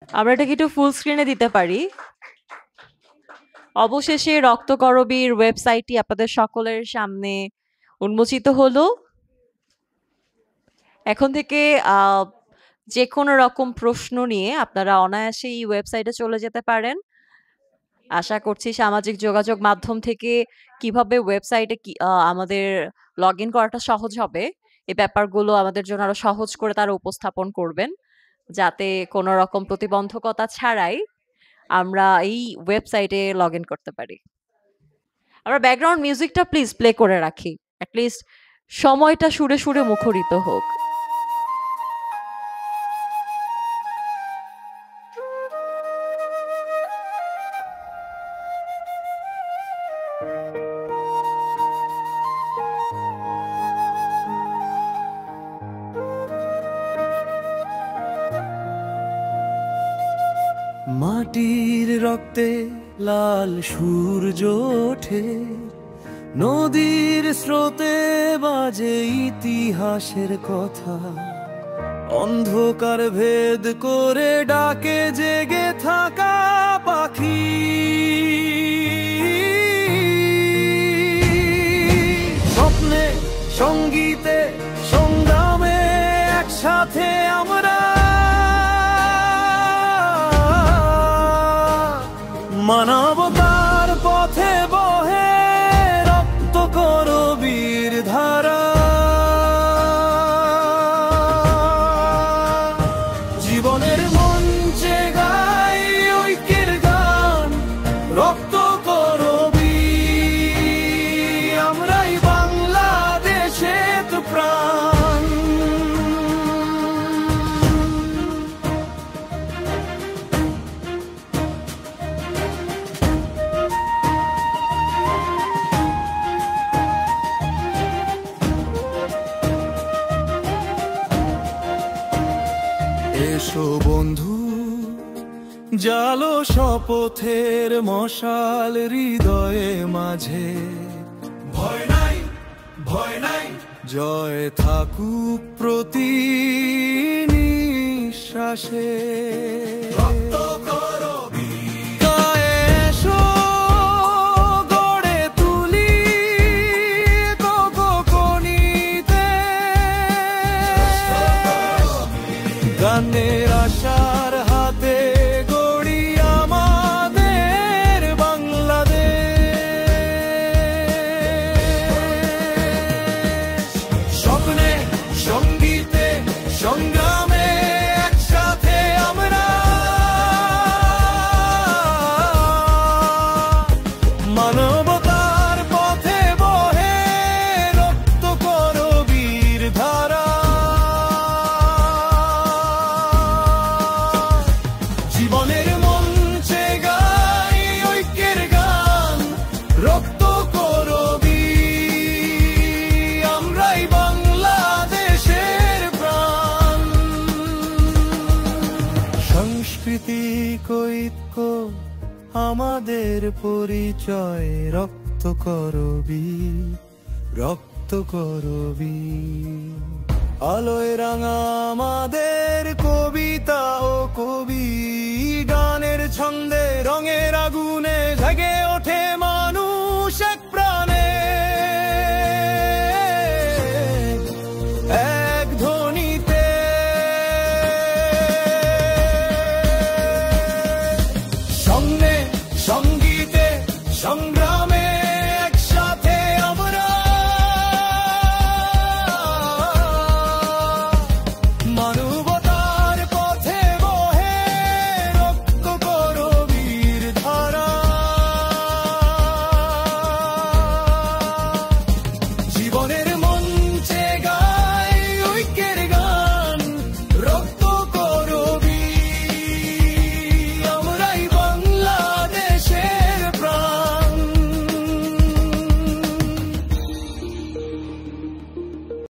আমরা এটাকে একটু ফুল স্ক্রিনে দিতে পারি। অবশেষে রক্তকরবীর ওয়েবসাইটটি আপনাদের সকলের সামনে উন্মোচিত হলো। এখন থেকে যেকোনো রকম প্রশ্ন নিয়ে আপনারা অনায়াসে এই ওয়েবসাইটে চলে যেতে পারেন। আশা করছি সামাজিক যোগাযোগ মাধ্যম থেকে কিভাবে ওয়েবসাইটে আমাদের লগইন করাটা সহজ হবে, এই ব্যাপারগুলো আমাদের জন্য আরো সহজ করে তারা উপস্থাপন করবেন, যাতে কোনো রকম প্রতিবন্ধকতা ছাড়াই আমরা এই ওয়েবসাইটে লগইন করতে পারি। আমরা ব্যাকগ্রাউন্ড মিউজিকটা প্লিজ প্লে করে রাখি, অ্যাটলিস্ট সময়টা সুরে সুরে মুখরিত হোক। মাটির রক্তে লাল সূর্য ওঠে, নদীর স্রোতে বাজে ইতিহাসের কথা, অন্ধকার ভেদ করে ডাকে জেগে থাকা পাখি। স্বপ্নে সঙ্গীতে সংগ্রামে একসাথে আমরা, মানবতার পথে বহে রক্ত করবীর ধারা। জীবনের মঞ্চে গাই ঐক্যের গান, রক্ত করবী আমরাই বাংলাদেশের প্রাণ। এসো বন্ধু, জালো শপথের মশাল হৃদয়ে মাঝে, ভয় নাই ভয় নাই, জয় থাকুক প্রতি নিঃশ্বাসে। রক্ত করবী গায়ে এসো, গড়ে তুলি কখনিতে গানের আশার হাতে গড়ি আমাদের বাংলাদেশ। স্বপ্নে সঙ্গীতে সংগ্রামে একসাথে আমরা, মানবতার পথে বহে রক্ত করবীর ধারা। জীবনের মঞ্চে গাই ঐক্যের গান, রক্ত করবী আমরাই বাংলাদেশের প্রাণ। সাংস্কৃতিক ঐক্য আমাদের পরিচয়, রক্ত করবী রক্ত করবী। আলোয় রাঙা আমাদের কবিতা ও কবি,